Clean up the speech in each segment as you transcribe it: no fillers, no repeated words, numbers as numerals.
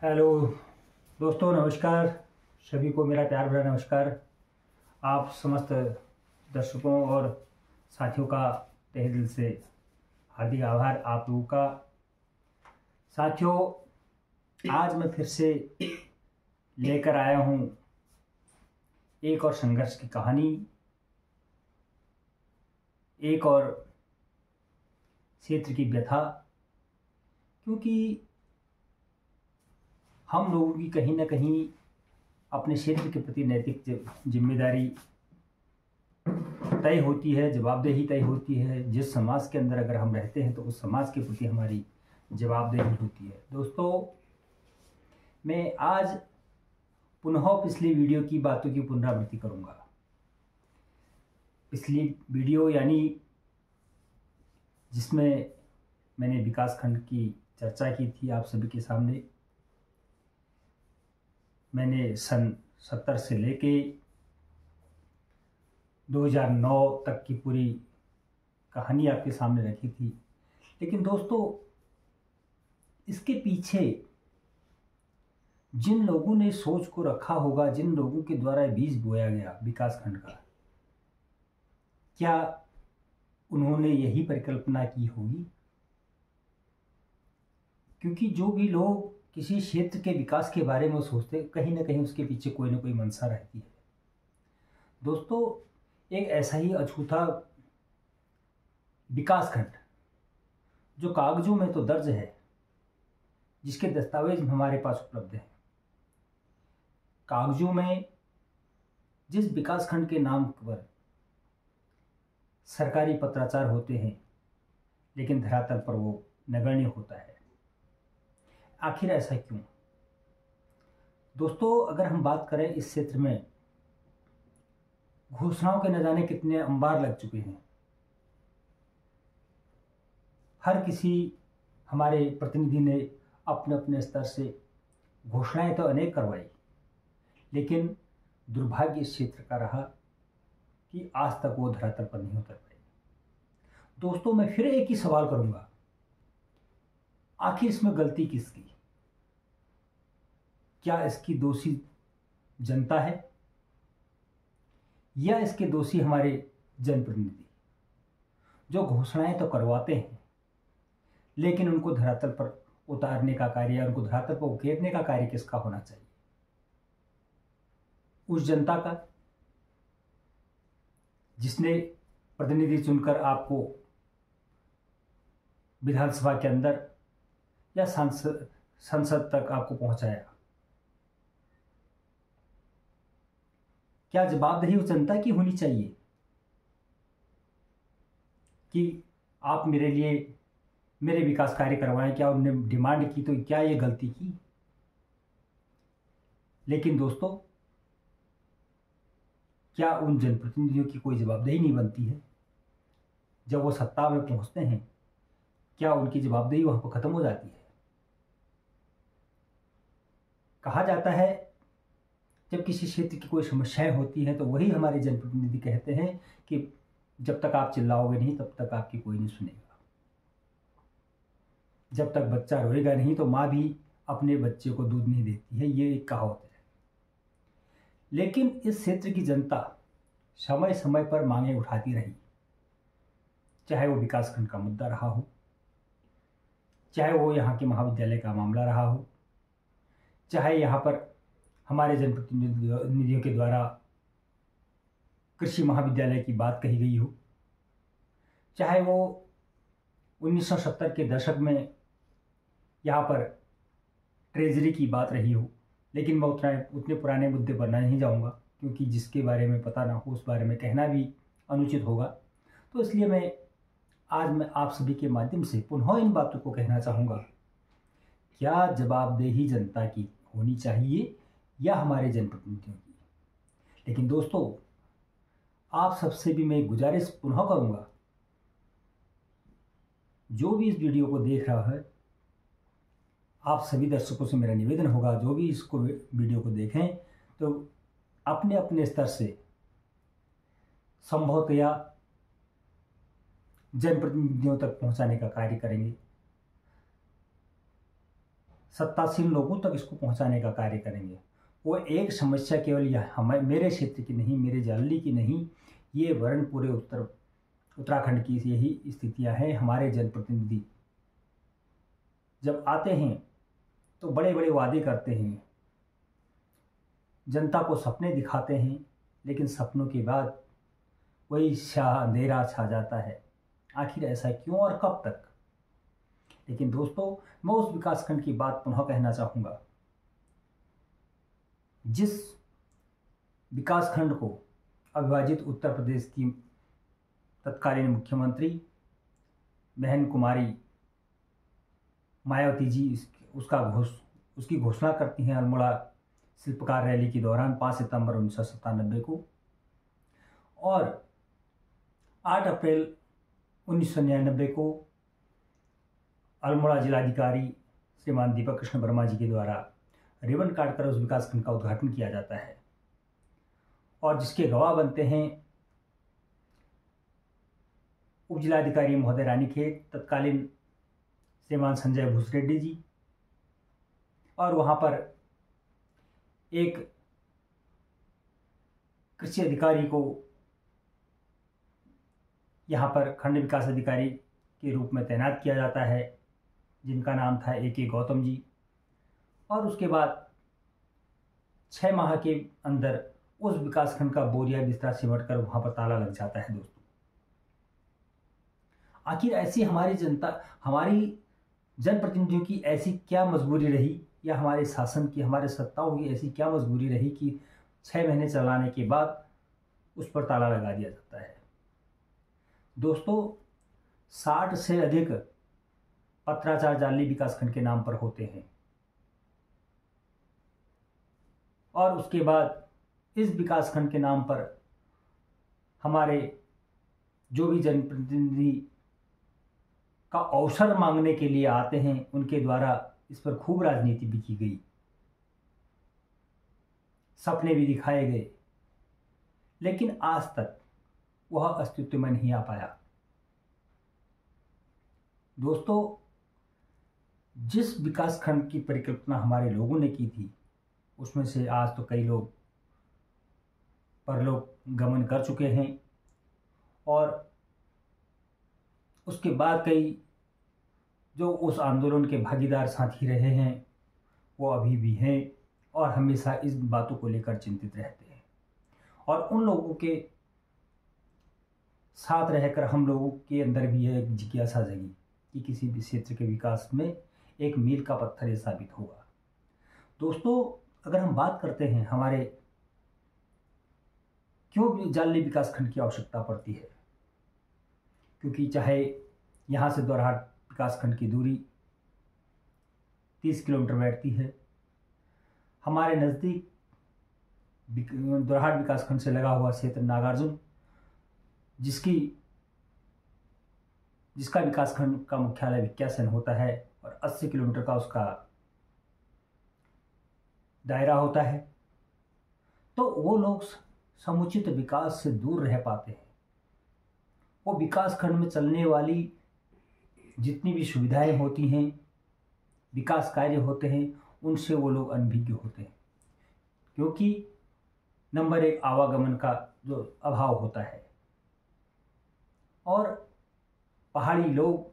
Hello दोस्तों, नमस्कार। सभी को मेरा प्यार भरा नमस्कार। आप समस्त दर्शकों और साथियों का तहे दिल से हार्दिक आभार आप लोगों का। साथियों, आज मैं फिर से लेकर आया हूँ एक और संघर्ष की कहानी, एक और क्षेत्र की व्यथा। क्योंकि हम लोगों की कहीं ना कहीं अपने क्षेत्र के प्रति नैतिक जिम्मेदारी तय होती है, जवाबदेही तय होती है। जिस समाज के अंदर अगर हम रहते हैं तो उस समाज के प्रति हमारी जवाबदेही होती है। दोस्तों, मैं आज पुनः पिछली वीडियो की बातों की पुनरावृत्ति करूंगा। पिछली वीडियो यानी जिसमें मैंने विकास खंड की चर्चा की थी आप सभी के सामने। मैंने सन 70 से लेके 2009 तक की पूरी कहानी आपके सामने रखी थी। लेकिन दोस्तों, इसके पीछे जिन लोगों ने सोच को रखा होगा, जिन लोगों के द्वारा बीज बोया गया विकास खंड का, क्या उन्होंने यही परिकल्पना की होगी? क्योंकि जो भी लोग किसी क्षेत्र के विकास के बारे में सोचते, कहीं ना कहीं उसके पीछे कोई ना कोई मंशा रहती है। दोस्तों, एक ऐसा ही अछूता विकास खंड जो कागजों में तो दर्ज है, जिसके दस्तावेज हमारे पास उपलब्ध हैं, कागजों में जिस विकास खंड के नाम पर सरकारी पत्राचार होते हैं, लेकिन धरातल पर वो नगण्य होता है। आखिर ऐसा क्यों? दोस्तों, अगर हम बात करें इस क्षेत्र में घोषणाओं के न जाने कितने अंबार लग चुके हैं। हर किसी हमारे प्रतिनिधि ने अपने अपने स्तर से घोषणाएं तो अनेक करवाई, लेकिन दुर्भाग्य इस क्षेत्र का रहा कि आज तक वो धरातल पर नहीं उतर पाई। दोस्तों, मैं फिर एक ही सवाल करूंगा, आखिर इसमें गलती किसकी? क्या इसकी दोषी जनता है या इसके दोषी हमारे जनप्रतिनिधि, जो घोषणाएं तो करवाते हैं लेकिन उनको धरातल पर उतारने का कार्य या उनको धरातल पर उकेरने का कार्य किसका होना चाहिए? उस जनता का जिसने प्रतिनिधि चुनकर आपको विधानसभा के अंदर या संसद तक आपको पहुंचाया। क्या जवाबदेही उस जनता की होनी चाहिए कि आप मेरे लिए मेरे विकास कार्य करवाएं? क्या उनने डिमांड की तो क्या ये गलती की? लेकिन दोस्तों, क्या उन जनप्रतिनिधियों की कोई जवाबदेही नहीं बनती है? जब वो सत्ता में पहुंचते हैं, क्या उनकी जवाबदेही वहां पर खत्म हो जाती है? कहा जाता है जब किसी क्षेत्र की कोई समस्याएं होती हैं तो वही हमारे जनप्रतिनिधि कहते हैं कि जब तक आप चिल्लाओगे नहीं तब तक आपकी कोई नहीं सुनेगा। जब तक बच्चा रोएगा नहीं तो माँ भी अपने बच्चे को दूध नहीं देती है, ये एक कहावत है। लेकिन इस क्षेत्र की जनता समय समय पर मांगे उठाती रही, चाहे वो विकासखंड का मुद्दा रहा हो, चाहे वो यहाँ के महाविद्यालय का मामला रहा हो, चाहे यहाँ पर हमारे जनप्रतिनिधियों के द्वारा कृषि महाविद्यालय की बात कही गई हो, चाहे वो 1970 के दशक में यहाँ पर ट्रेजरी की बात रही हो। लेकिन मैं उतने पुराने मुद्दे पर नहीं जाऊँगा, क्योंकि जिसके बारे में पता ना हो उस बारे में कहना भी अनुचित होगा। तो इसलिए आज मैं आप सभी के माध्यम से पुनः इन बातों को कहना चाहूँगा, क्या जवाबदेही जनता की होनी चाहिए या हमारे जनप्रतिनिधियों की? लेकिन दोस्तों, आप सबसे भी मैं गुजारिश पुनः करूँगा, जो भी इस वीडियो को देख रहा है, आप सभी दर्शकों से मेरा निवेदन होगा, जो भी इसको वीडियो को देखें तो अपने अपने स्तर से संभवतया जनप्रतिनिधियों तक पहुंचाने का कार्य करेंगे। सत्तासीन लोगों तक इसको पहुंचाने का कार्य करेंगे। वो एक समस्या केवल यह हमारे मेरे क्षेत्र की नहीं, मेरे जालली की नहीं, ये वर्ण पूरे उत्तराखंड की यही स्थितियां हैं। हमारे जनप्रतिनिधि जब आते हैं तो बड़े बड़े वादे करते हैं, जनता को सपने दिखाते हैं, लेकिन सपनों के बाद वही अंधेरा छा जाता है। आखिर ऐसा क्यों और कब तक? लेकिन दोस्तों, मैं उस विकासखंड की बात पुनः कहना चाहूँगा जिस विकासखंड को अविभाजित उत्तर प्रदेश की तत्कालीन मुख्यमंत्री बहन कुमारी मायावती जी उसकी घोषणा करती हैं अल्मोड़ा शिल्पकार रैली के दौरान 5 सितंबर 1997 को, और 8 अप्रैल 1999 को अल्मोड़ा जिलाधिकारी श्रीमान दीपक कृष्ण वर्मा जी के द्वारा रिबन काटकर उस विकासखंड का उद्घाटन किया जाता है, और जिसके गवाह बनते हैं उप जिलाधिकारी महोदय रानीखेत, तत्कालीन श्रीमान संजय भूसरेड्डी जी, और वहाँ पर एक कृषि अधिकारी को यहाँ पर खंड विकास अधिकारी के रूप में तैनात किया जाता है, जिनका नाम था AK गौतम जी। और उसके बाद 6 माह के अंदर उस विकासखंड का बोरिया बिस्तरा सिमट कर वहाँ पर ताला लग जाता है। दोस्तों, आखिर ऐसी हमारी जनप्रतिनिधियों की ऐसी क्या मजबूरी रही, या हमारे शासन की, हमारे सत्ताओं की ऐसी क्या मजबूरी रही कि 6 महीने चलाने के बाद उस पर ताला लगा दिया जाता है। दोस्तों, 60 से अधिक पत्राचार जालली विकासखंड के नाम पर होते हैं, और उसके बाद इस विकासखंड के नाम पर हमारे जो भी जनप्रतिनिधि का अवसर मांगने के लिए आते हैं, उनके द्वारा इस पर खूब राजनीति भी की गई, सपने भी दिखाए गए, लेकिन आज तक वह अस्तित्व में नहीं आ पाया। दोस्तों, जिस विकासखंड की परिकल्पना हमारे लोगों ने की थी, उसमें से आज तो कई लोग परलोक गमन कर चुके हैं, और उसके बाद कई जो उस आंदोलन के भागीदार साथी रहे हैं वो अभी भी हैं, और हमेशा इस बातों को लेकर चिंतित रहते हैं। और उन लोगों के साथ रहकर हम लोगों के अंदर भी यह एक जिज्ञासा जगी कि किसी भी क्षेत्र के विकास में एक मील का पत्थर ये साबित होगा। दोस्तों, अगर हम बात करते हैं हमारे क्यों जालली विकासखंड की आवश्यकता पड़ती है, क्योंकि चाहे यहाँ से दोरहाट विकासखंड की दूरी 30 किलोमीटर बैठती है, हमारे नज़दीक दोरहाट विकासखंड से लगा हुआ क्षेत्र नागार्जुन, जिसका विकासखंड का मुख्यालय विक्यासन होता है, और 80 किलोमीटर का उसका दायरा होता है, तो वो लोग समुचित विकास से दूर रह पाते हैं। वो विकासखंड में चलने वाली जितनी भी सुविधाएं होती हैं, विकास कार्य होते हैं, उनसे वो लोग अनभिज्ञ होते हैं, क्योंकि नंबर 1 आवागमन का जो अभाव होता है, और पहाड़ी लोग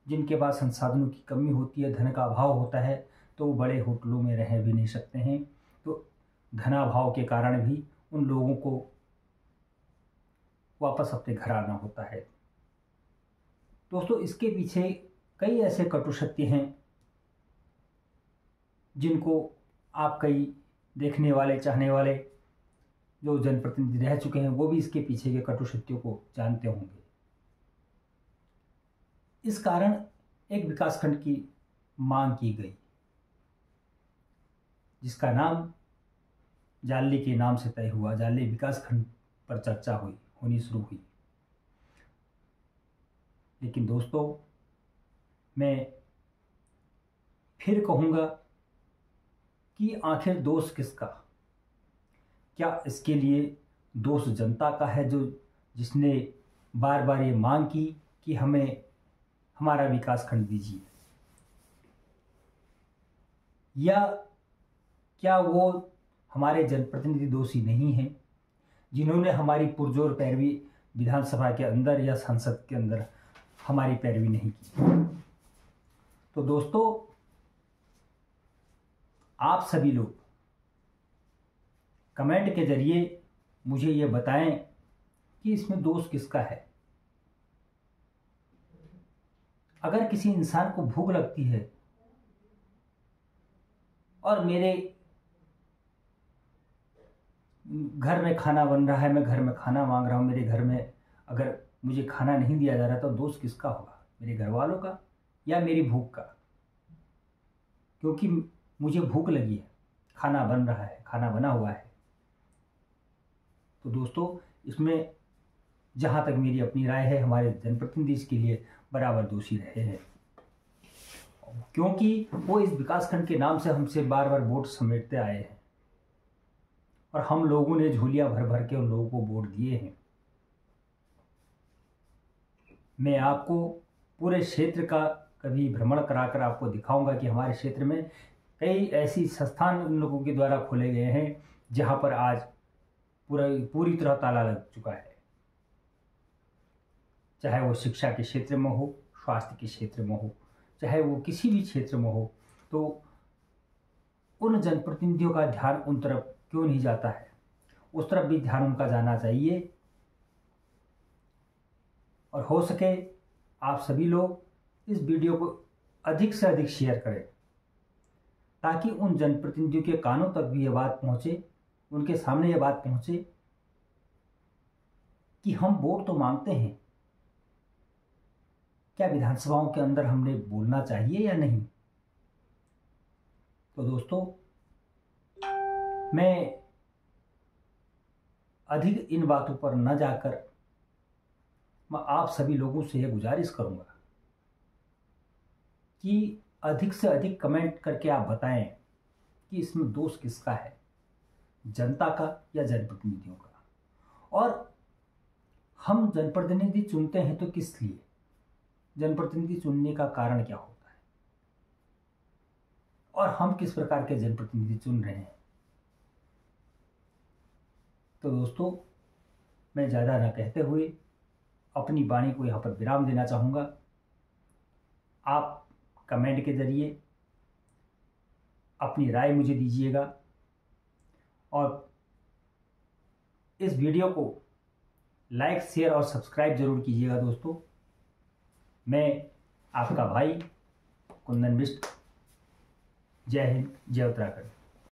जिनके पास संसाधनों की कमी होती है, धन का अभाव होता है, तो वो बड़े होटलों में रह भी नहीं सकते हैं, तो धनाभाव के कारण भी उन लोगों को वापस अपने घर आना होता है। दोस्तों, इसके पीछे कई ऐसे कटु सत्य हैं जिनको आप कई देखने वाले, चाहने वाले जो जनप्रतिनिधि रह चुके हैं वो भी इसके पीछे के कटु सत्यों को जानते होंगे। इस कारण एक विकासखंड की मांग की गई, जिसका नाम जालली के नाम से तय हुआ। जालली विकासखंड पर चर्चा होनी शुरू हुई। लेकिन दोस्तों, मैं फिर कहूँगा कि आखिर दोष किसका? क्या इसके लिए दोष जनता का है, जिसने बार बार ये मांग की कि हमें हमारा विकासखंड दीजिए? या क्या वो हमारे जनप्रतिनिधि दोषी नहीं हैं जिन्होंने हमारी पुरजोर पैरवी विधानसभा के अंदर या संसद के अंदर हमारी पैरवी नहीं की। तो दोस्तों, आप सभी लोग कमेंट के जरिए मुझे ये बताएं कि इसमें दोष किसका है। अगर किसी इंसान को भूख लगती है और मेरे घर में खाना बन रहा है, मैं घर में खाना मांग रहा हूँ, मेरे घर में अगर मुझे खाना नहीं दिया जा रहा तो दोष किसका होगा? मेरे घर वालों का या मेरी भूख का? क्योंकि मुझे भूख लगी है, खाना बन रहा है, खाना बना हुआ है। तो दोस्तों, इसमें जहाँ तक मेरी अपनी राय है, हमारे जनप्रतिनिधि इसके लिए बराबर दोषी रहे हैं, क्योंकि वो इस विकासखंड के नाम से हमसे बार बार वोट समेटते आए हैं और हम लोगों ने झोलियां भर भर के उन लोगों को वोट दिए हैं। मैं आपको पूरे क्षेत्र का कभी भ्रमण कराकर आपको दिखाऊंगा कि हमारे क्षेत्र में कई ऐसी संस्थान उन लोगों के द्वारा खोले गए हैं जहां पर आज पूरी तरह ताला लग चुका है, चाहे वो शिक्षा के क्षेत्र में हो, स्वास्थ्य के क्षेत्र में हो, चाहे वो किसी भी क्षेत्र में हो। तो उन जनप्रतिनिधियों का ध्यान उन तरफ क्यों नहीं जाता है? उस तरफ भी ध्यान उनका जाना चाहिए। और हो सके आप सभी लोग इस वीडियो को अधिक से अधिक शेयर करें ताकि उन जनप्रतिनिधियों के कानों तक भी ये बात पहुंचे, उनके सामने ये बात पहुंचे कि हम वोट तो मांगते हैं, क्या विधानसभाओं के अंदर हमने बोलना चाहिए या नहीं। तो दोस्तों, मैं अधिक इन बातों पर न जाकर मैं आप सभी लोगों से यह गुजारिश करूंगा कि अधिक से अधिक कमेंट करके आप बताएं कि इसमें दोष किसका है, जनता का या जनप्रतिनिधियों का। और हम जनप्रतिनिधि चुनते हैं तो किस लिए? जनप्रतिनिधि चुनने का कारण क्या होता है और हम किस प्रकार के जनप्रतिनिधि चुन रहे हैं। तो दोस्तों, मैं ज़्यादा न कहते हुए अपनी वाणी को यहाँ पर विराम देना चाहूँगा। आप कमेंट के जरिए अपनी राय मुझे दीजिएगा और इस वीडियो को लाइक, शेयर और सब्सक्राइब जरूर कीजिएगा। दोस्तों, मैं आपका भाई कुंदन बिष्ट। जय हिंद, जय उत्तराखंड।